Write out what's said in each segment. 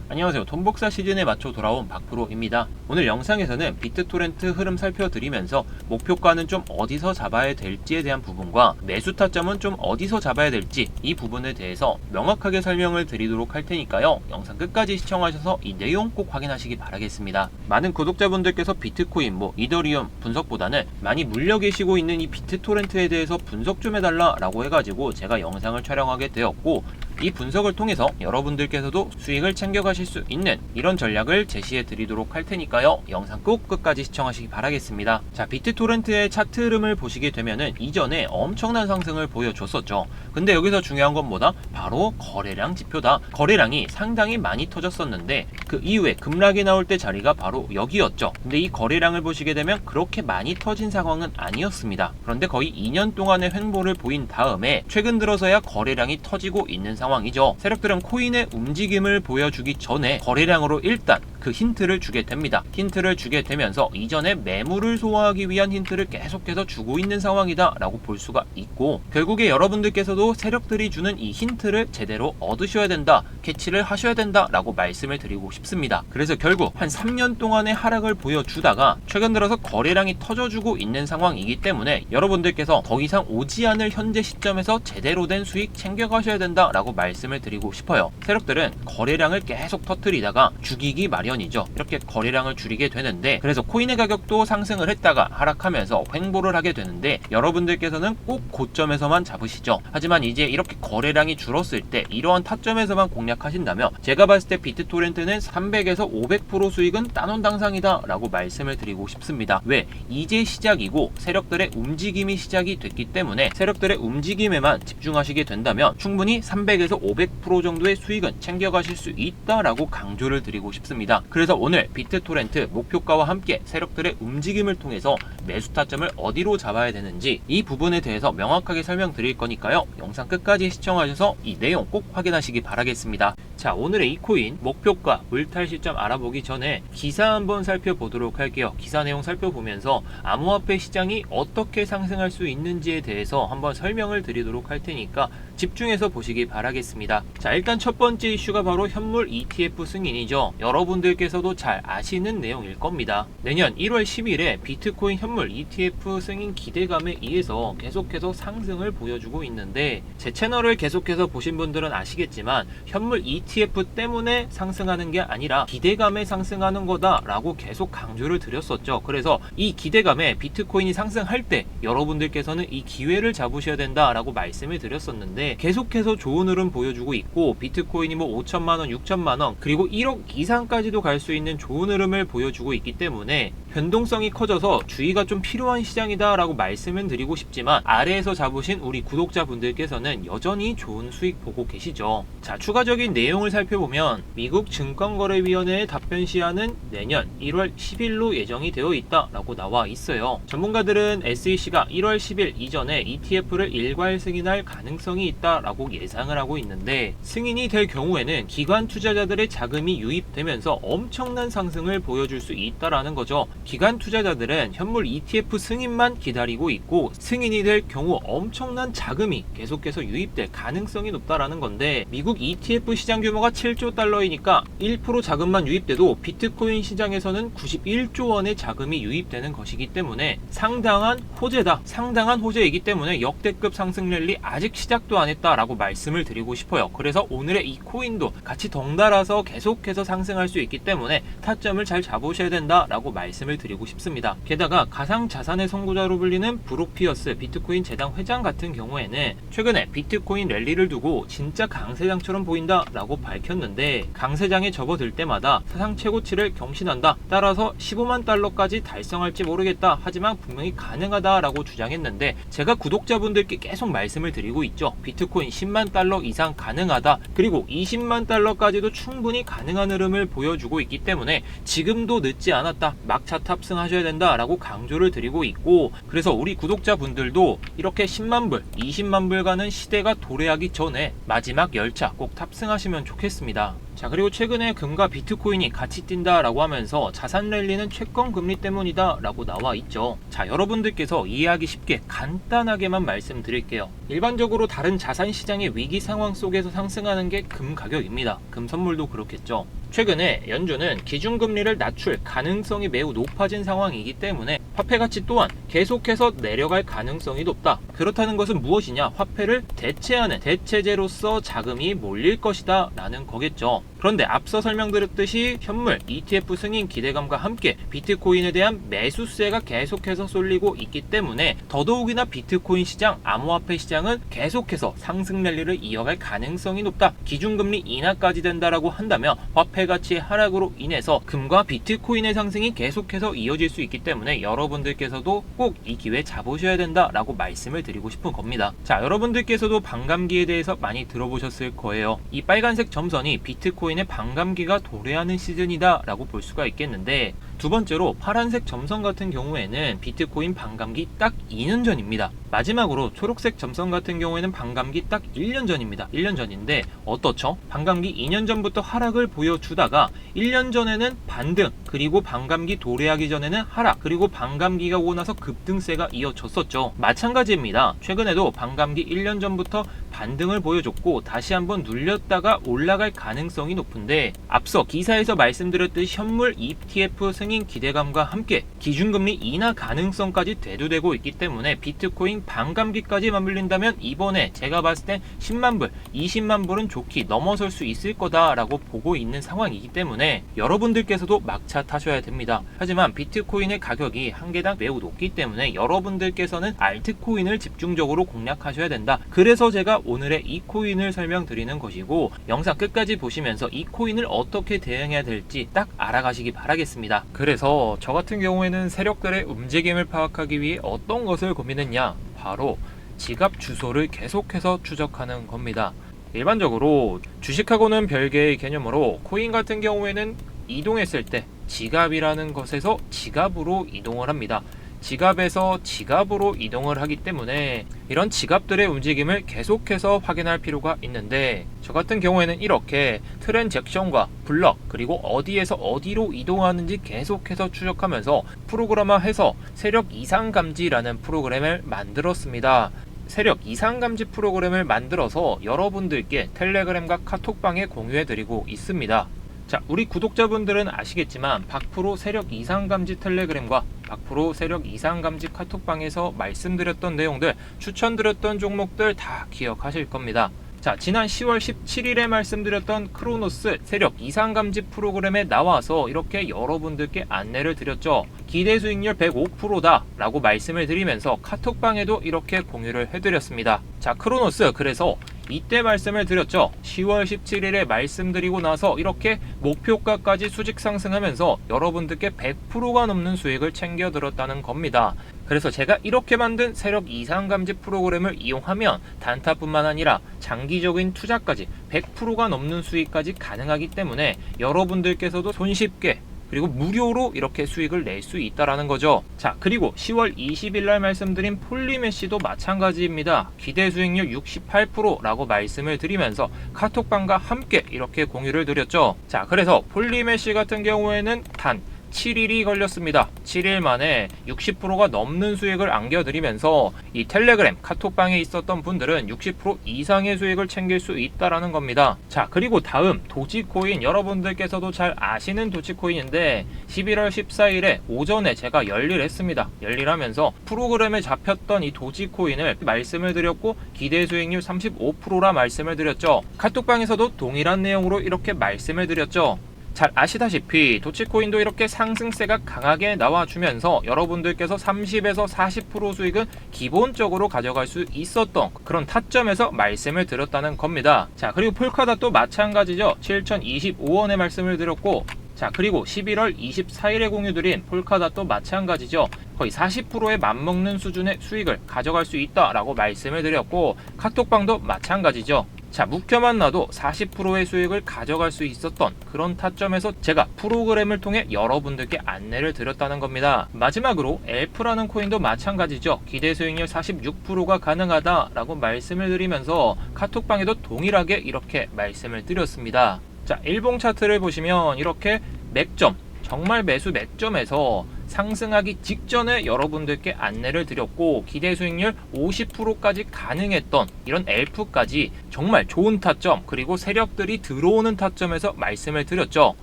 안녕하세요. 돈복사 시즌에 맞춰 돌아온 박프로입니다. 오늘 영상에서는 비트토렌트 흐름 살펴드리면서 목표가는 좀 어디서 잡아야 될지에 대한 부분과 매수 타점은 좀 어디서 잡아야 될지 이 부분에 대해서 명확하게 설명을 드리도록 할 테니까요. 영상 끝까지 시청하셔서 이 내용 꼭 확인하시기 바라겠습니다. 많은 구독자분들께서 비트코인, 이더리움 분석보다는 많이 물려 계시고 있는 이 비트토렌트에 대해서 분석 좀 해달라 라고 해가지고 제가 영상을 촬영하게 되었고, 이 분석을 통해서 여러분들께서도 수익을 챙겨가실 수 있는 이런 전략을 제시해 드리도록 할 테니까요. 영상 꼭 끝까지 시청하시기 바라겠습니다. 자, 비트토렌트의 차트 흐름을 보시게 되면은 이전에 엄청난 상승을 보여줬었죠. 근데 여기서 중요한 건 뭐다? 바로 거래량 지표다. 거래량이 상당히 많이 터졌었는데 그 이후에 급락이 나올 때 자리가 바로 여기였죠. 근데 이 거래량을 보시게 되면 그렇게 많이 터진 상황은 아니었습니다. 그런데 거의 2년 동안의 횡보를 보인 다음에 최근 들어서야 거래량이 터지고 있는 상황이죠. 세력들은 코인의 움직임을 보여주기 전에 거래량으로 일단 그 힌트를 주게 됩니다. 힌트를 주게 되면서 이전에 매물을 소화하기 위한 힌트를 계속해서 주고 있는 상황이다 라고 볼 수가 있고, 결국에 여러분들께서도 세력들이 주는 이 힌트를 제대로 얻으셔야 된다, 캐치를 하셔야 된다 라고 말씀을 드리고 싶습니다. 그래서 결국 한 3년 동안의 하락을 보여주다가 최근 들어서 거래량이 터져주고 있는 상황이기 때문에 여러분들께서 더 이상 오지 않을 현재 시점에서 제대로 된 수익 챙겨가셔야 된다 라고 말씀을 드리고 싶어요. 세력들은 거래량을 계속 터뜨리다가 죽이기 마련이죠. 이렇게 거래량을 줄이게 되는데, 그래서 코인의 가격도 상승을 했다가 하락하면서 횡보를 하게 되는데 여러분들께서는 꼭 고점에서만 잡으시죠. 하지만 이제 이렇게 거래량이 줄었을 때 이러한 타점에서만 공략하신다면 제가 봤을 때 비트토렌트는 300에서 500% 수익은 단원당상이다 라고 말씀을 드리고 싶습니다. 왜? 이제 시작이고 세력들의 움직임이 시작이 됐기 때문에 세력들의 움직임에만 집중하시게 된다면 충분히 300에서 500% 정도의 수익은 챙겨가실 수 있다라고 강조를 드리고 싶습니다. 그래서 오늘 비트토렌트 목표가와 함께 세력들의 움직임을 통해서 매수 타점을 어디로 잡아야 되는지 이 부분에 대해서 명확하게 설명드릴 거니까요. 영상 끝까지 시청하셔서 이 내용 꼭 확인하시기 바라겠습니다. 자, 오늘의 이 코인 목표가 물탈 시점 알아보기 전에 기사 한번 살펴보도록 할게요. 기사 내용 살펴보면서 암호화폐 시장이 어떻게 상승할 수 있는지에 대해서 한번 설명을 드리도록 할 테니까 집중해서 보시기 바라겠습니다. 자, 일단 첫 번째 이슈가 바로 현물 ETF 승인이죠. 여러분들께서도 잘 아시는 내용일 겁니다. 내년 1월 10일에 비트코인 현물 ETF 승인 기대감에 의해서 계속해서 상승을 보여주고 있는데, 제 채널을 계속해서 보신 분들은 아시겠지만 현물 ETF 때문에 상승하는 게 아니라 기대감에 상승하는 거다 라고 계속 강조를 드렸었죠. 그래서 이 기대감에 비트코인이 상승할 때 여러분들께서는 이 기회를 잡으셔야 된다 라고 말씀을 드렸었는데, 계속해서 좋은 흐름 보여주고 있고 비트코인이 5천만원, 6천만원 그리고 1억 이상까지도 갈 수 있는 좋은 흐름을 보여주고 있기 때문에 변동성이 커져서 주의가 좀 필요한 시장이다 라고 말씀을 드리고 싶지만, 아래에서 잡으신 우리 구독자분들께서는 여전히 좋은 수익 보고 계시죠. 자, 추가적인 내용을 살펴보면 미국 증권거래위원회의 답변 시한은 내년 1월 10일로 예정이 되어 있다 라고 나와 있어요. 전문가들은 SEC가 1월 10일 이전에 ETF를 일괄 승인할 가능성이 있다 라고 예상을 하고 있는데, 승인이 될 경우에는 기관 투자자들의 자금이 유입되면서 엄청난 상승을 보여줄 수 있다라는 거죠. 기관 투자자들은 현물 ETF 승인만 기다리고 있고 승인이 될 경우 엄청난 자금이 계속해서 유입될 가능성이 높다라는 건데, 미국 ETF 시장 규모가 7조 달러이니까 1% 자금만 유입돼도 비트코인 시장에서는 91조 원의 자금이 유입되는 것이기 때문에 상당한 호재다, 상당한 호재이기 때문에 역대급 상승 랠리 아직 시작도 안 했다라고 말씀을 드리고 싶어요. 그래서 오늘의 이 코인도 같이 덩달아서 계속해서 상승할 수 있기 때문에 타점을 잘 잡으셔야 된다라고 말씀을 드리고 싶습니다. 게다가 가상자산의 선구자로 불리는 브룩피어스 비트코인 재단 회장 같은 경우에는 최근에 비트코인 랠리를 두고 진짜 강세장처럼 보인다라고 밝혔는데, 강세장에 접어들 때마다 사상 최고치를 경신한다, 따라서 15만 달러까지 달성할지 모르겠다, 하지만 분명히 가능하다라고 주장했는데, 제가 구독자분들께 계속 말씀을 드리고 있죠. 비트코인 10만 달러 이상 가능하다, 그리고 20만 달러까지도 충분히 가능한 흐름을 보여주고 있기 때문에 지금도 늦지 않았다, 막차 탑승하셔야 된다 라고 강조를 드리고 있고, 그래서 우리 구독자분들도 이렇게 10만 불, 20만 불 가는 시대가 도래하기 전에 마지막 열차 꼭 탑승하시면 좋겠습니다. 자, 그리고 최근에 금과 비트코인이 같이 뛴다라고 하면서 자산 랠리는 채권 금리 때문이다라고 나와 있죠. 자, 여러분들께서 이해하기 쉽게 간단하게만 말씀드릴게요. 일반적으로 다른 자산 시장의 위기 상황 속에서 상승하는 게 금 가격입니다. 금 선물도 그렇겠죠. 최근에 연준은 기준금리를 낮출 가능성이 매우 높아진 상황이기 때문에 화폐 가치 또한 계속해서 내려갈 가능성이 높다. 그렇다는 것은 무엇이냐? 화폐를 대체하는 대체제로서 자금이 몰릴 것이다 라는 거겠죠. 그런데 앞서 설명드렸듯이 현물, ETF 승인 기대감과 함께 비트코인에 대한 매수세가 계속해서 쏠리고 있기 때문에 더더욱이나 비트코인 시장, 암호화폐 시장은 계속해서 상승 랠리를 이어갈 가능성이 높다. 기준금리 인하까지 된다라고 한다면 화폐 가치의 하락으로 인해서 금과 비트코인의 상승이 계속해서 이어질 수 있기 때문에 여러분들께서도 꼭 이 기회 잡으셔야 된다라고 말씀을 드리고 싶은 겁니다. 자, 여러분들께서도 반감기에 대해서 많이 들어보셨을 거예요. 이 빨간색 점선이 비트코인의 반감기가 도래하는 시즌이다 라고 볼 수가 있겠는데, 두 번째로 파란색 점선 같은 경우에는 비트코인 반감기 딱 2년 전입니다. 마지막으로 초록색 점선 같은 경우에는 반감기 딱 1년 전입니다. 1년 전인데 어떻죠? 반감기 2년 전부터 하락을 보여주다가 1년 전에는 반등, 그리고 반감기 도래하기 전에는 하락, 그리고 반감기가 오고 나서 급등세가 이어졌었죠. 마찬가지입니다. 최근에도 반감기 1년 전부터 반등을 보여줬고 다시 한번 눌렸다가 올라갈 가능성이 높은데, 앞서 기사에서 말씀드렸듯이 현물 ETF 승인 기대감과 함께 기준금리 인하 가능성까지 대두되고 있기 때문에 비트코인 반감기까지 맞물린다면 이번에 제가 봤을 땐 10만 불, 20만 불은 좋게 넘어설 수 있을 거다라고 보고 있는 상황이기 때문에 여러분들께서도 막차 타셔야 됩니다. 하지만 비트코인의 가격이 한 개당 매우 높기 때문에 여러분들께서는 알트코인을 집중적으로 공략하셔야 된다. 그래서 제가 오늘의 이 코인을 설명드리는 것이고, 영상 끝까지 보시면서 이 코인을 어떻게 대응해야 될지 딱 알아가시기 바라겠습니다. 그래서 저 같은 경우에는 세력들의 움직임을 파악하기 위해 어떤 것을 고민했냐? 바로 지갑 주소를 계속해서 추적하는 겁니다. 일반적으로 주식하고는 별개의 개념으로 코인 같은 경우에는 이동했을 때 지갑이라는 것에서 지갑으로 이동을 합니다. 지갑에서 지갑으로 이동을 하기 때문에 이런 지갑들의 움직임을 계속해서 확인할 필요가 있는데, 저 같은 경우에는 이렇게 트랜잭션과 블럭, 그리고 어디에서 어디로 이동하는지 계속해서 추적하면서 프로그래머해서 세력 이상감지라는 프로그램을 만들었습니다. 세력 이상감지 프로그램을 만들어서 여러분들께 텔레그램과 카톡방에 공유해드리고 있습니다. 자, 우리 구독자분들은 아시겠지만 박프로 세력 이상감지 텔레그램과 박프로 세력 이상감지 카톡방에서 말씀드렸던 내용들, 추천드렸던 종목들 다 기억하실 겁니다. 자, 지난 10월 17일에 말씀드렸던 크로노스 세력 이상감지 프로그램에 나와서 이렇게 여러분들께 안내를 드렸죠. 기대 수익률 105%다 라고 말씀을 드리면서 카톡방에도 이렇게 공유를 해드렸습니다. 자, 크로노스, 그래서 이때 말씀을 드렸죠. 10월 17일에 말씀드리고 나서 이렇게 목표가까지 수직 상승하면서 여러분들께 100%가 넘는 수익을 챙겨 들었다는 겁니다. 그래서 제가 이렇게 만든 세력 이상감지 프로그램을 이용하면 단타뿐만 아니라 장기적인 투자까지 100%가 넘는 수익까지 가능하기 때문에 여러분들께서도 손쉽게 그리고 무료로 이렇게 수익을 낼 수 있다라는 거죠. 자, 그리고 10월 20일 날 말씀드린 폴리메시도 마찬가지입니다. 기대 수익률 68%라고 말씀을 드리면서 카톡방과 함께 이렇게 공유를 드렸죠. 자, 그래서 폴리메시 같은 경우에는 단 7일이 걸렸습니다. 7일 만에 60%가 넘는 수익을 안겨드리면서 이 텔레그램 카톡방에 있었던 분들은 60% 이상의 수익을 챙길 수 있다라는 겁니다. 자, 그리고 다음 도지코인, 여러분들께서도 잘 아시는 도지코인인데 11월 14일에 오전에 제가 열일했습니다. 열일하면서 프로그램에 잡혔던 이 도지코인을 말씀을 드렸고 기대 수익률 35%라 말씀을 드렸죠. 카톡방에서도 동일한 내용으로 이렇게 말씀을 드렸죠. 잘 아시다시피 도치코인도 이렇게 상승세가 강하게 나와주면서 여러분들께서 30에서 40% 수익은 기본적으로 가져갈 수 있었던 그런 타점에서 말씀을 드렸다는 겁니다. 자, 그리고 폴카닷도 마찬가지죠. 7,025원에 말씀을 드렸고, 자, 그리고 11월 24일에 공유드린 폴카닷도 마찬가지죠. 거의 40%에 맞먹는 수준의 수익을 가져갈 수 있다라고 말씀을 드렸고, 카톡방도 마찬가지죠. 자, 묵혀만 놔도 40%의 수익을 가져갈 수 있었던 그런 타점에서 제가 프로그램을 통해 여러분들께 안내를 드렸다는 겁니다. 마지막으로 엘프라는 코인도 마찬가지죠. 기대 수익률 46%가 가능하다라고 말씀을 드리면서 카톡방에도 동일하게 이렇게 말씀을 드렸습니다. 자, 일봉 차트를 보시면 이렇게 맥점, 정말 매수 맥점에서 상승하기 직전에 여러분들께 안내를 드렸고 기대 수익률 50%까지 가능했던 이런 L프까지 정말 좋은 타점, 그리고 세력들이 들어오는 타점에서 말씀을 드렸죠.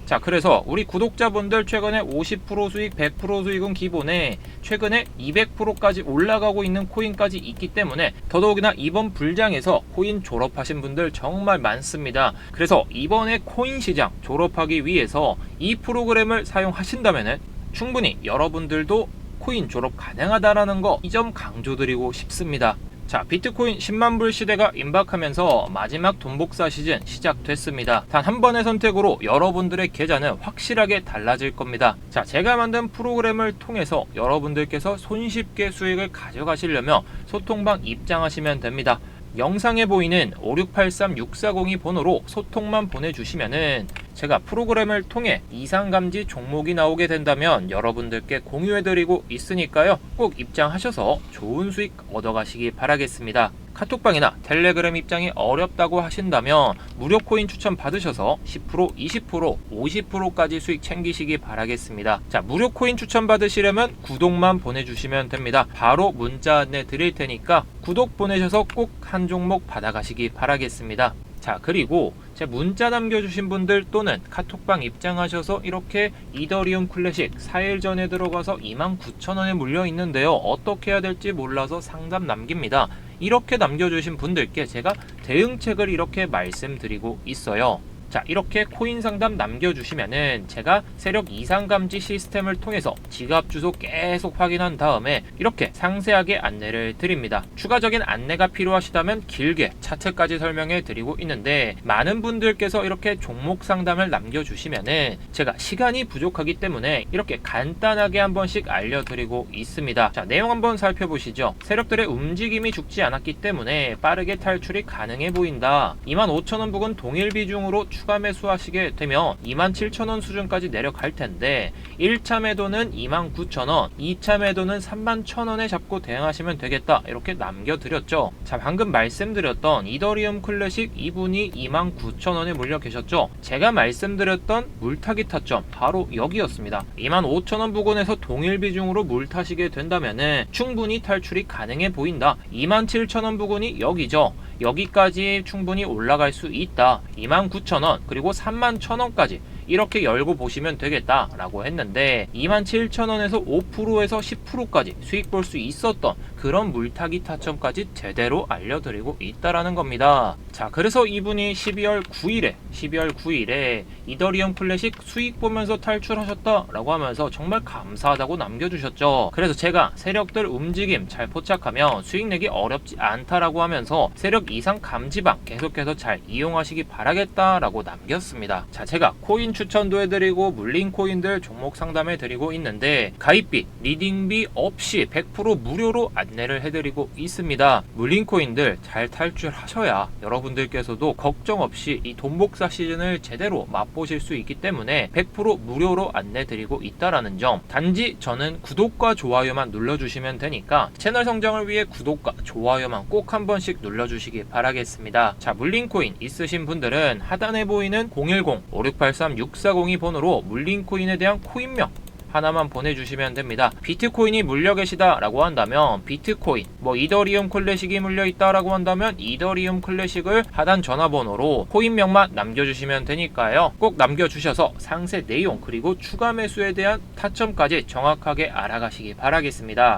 자, 그래서 우리 구독자분들 최근에 50% 수익, 100% 수익은 기본에 최근에 200%까지 올라가고 있는 코인까지 있기 때문에 더더욱이나 이번 불장에서 코인 졸업하신 분들 정말 많습니다. 그래서 이번에 코인 시장 졸업하기 위해서 이 프로그램을 사용하신다면 충분히 여러분들도 코인 졸업 가능하다라는 거 이 점 강조드리고 싶습니다. 자, 비트코인 10만 불 시대가 임박하면서 마지막 돈 복사 시즌 시작됐습니다. 단 한 번의 선택으로 여러분들의 계좌는 확실하게 달라질 겁니다. 자, 제가 만든 프로그램을 통해서 여러분들께서 손쉽게 수익을 가져가시려면 소통방 입장하시면 됩니다. 영상에 보이는 5683642 번호로 소통만 보내주시면은 제가 프로그램을 통해 이상감지 종목이 나오게 된다면 여러분들께 공유해드리고 있으니까요. 꼭 입장하셔서 좋은 수익 얻어가시기 바라겠습니다. 카톡방이나 텔레그램 입장이 어렵다고 하신다면 무료 코인 추천 받으셔서 10%, 20%, 50%까지 수익 챙기시기 바라겠습니다. 자, 무료 코인 추천 받으시려면 구독만 보내주시면 됩니다. 바로 문자 안내 드릴 테니까 구독 보내셔서 꼭 한 종목 받아가시기 바라겠습니다. 자, 그리고 제 문자 남겨주신 분들 또는 카톡방 입장하셔서 이렇게 이더리움 클래식 4일 전에 들어가서 29,000원에 물려 있는데요. 어떻게 해야 될지 몰라서 상담 남깁니다. 이렇게 남겨주신 분들께 제가 대응책을 이렇게 말씀드리고 있어요. 자, 이렇게 코인 상담 남겨주시면은 제가 세력 이상 감지 시스템을 통해서 지갑 주소 계속 확인한 다음에 이렇게 상세하게 안내를 드립니다. 추가적인 안내가 필요하시다면 길게 차트까지 설명해 드리고 있는데 많은 분들께서 이렇게 종목 상담을 남겨주시면은 제가 시간이 부족하기 때문에 이렇게 간단하게 한 번씩 알려드리고 있습니다. 자, 내용 한번 살펴보시죠. 세력들의 움직임이 죽지 않았기 때문에 빠르게 탈출이 가능해 보인다. 25,000원 부근 동일 비중으로 추가 매수하시게 되면 27,000원 수준까지 내려갈 텐데 1차 매도는 29,000원, 2차 매도는 31,000원에 잡고 대응하시면 되겠다. 이렇게 남겨드렸죠. 자, 방금 말씀드렸던 이더리움 클래식 이분이 29,000원에 물려 계셨죠. 제가 말씀드렸던 물타기 타점 바로 여기였습니다. 25,000원 부근에서 동일 비중으로 물타시게 된다면은 충분히 탈출이 가능해 보인다. 27,000원 부근이 여기죠. 여기까지 충분히 올라갈 수 있다. 29,000원 그리고 31,000원까지 이렇게 열고 보시면 되겠다 라고 했는데 27,000원에서 5%에서 10%까지 수익 볼 수 있었던 그런 물타기 타점까지 제대로 알려드리고 있다라는 겁니다. 자, 그래서 이분이 12월 9일에 이더리움 클래식 수익 보면서 탈출하셨다라고 하면서 정말 감사하다고 남겨주셨죠. 그래서 제가 세력들 움직임 잘 포착하면 수익 내기 어렵지 않다라고 하면서 세력 이상 감지방 계속해서 잘 이용하시기 바라겠다라고 남겼습니다. 자, 제가 코인 추천도 해드리고 물린 코인들 종목 상담해 드리고 있는데 가입비, 리딩비 없이 100% 무료로 안내를 해드리고 있습니다. 물린 코인들 잘 탈출하셔야 여러분들께서도 걱정 없이 이 돈 복사 시즌을 제대로 맛보실 수 있기 때문에 100% 무료로 안내 드리고 있다라는 점. 단지 저는 구독과 좋아요만 눌러주시면 되니까 채널 성장을 위해 구독과 좋아요만 꼭 한 번씩 눌러주시기 바라겠습니다. 자, 물린 코인 있으신 분들은 하단에 보이는 010-5683-6402 번호로 물린 코인에 대한 코인명 하나만 보내주시면 됩니다. 비트코인이 물려 계시다 라고 한다면 비트코인, 이더리움 클래식이 물려 있다 라고 한다면 이더리움 클래식을 하단 전화번호로 코인명만 남겨주시면 되니까요. 꼭 남겨주셔서 상세 내용 그리고 추가 매수에 대한 타점까지 정확하게 알아가시기 바라겠습니다.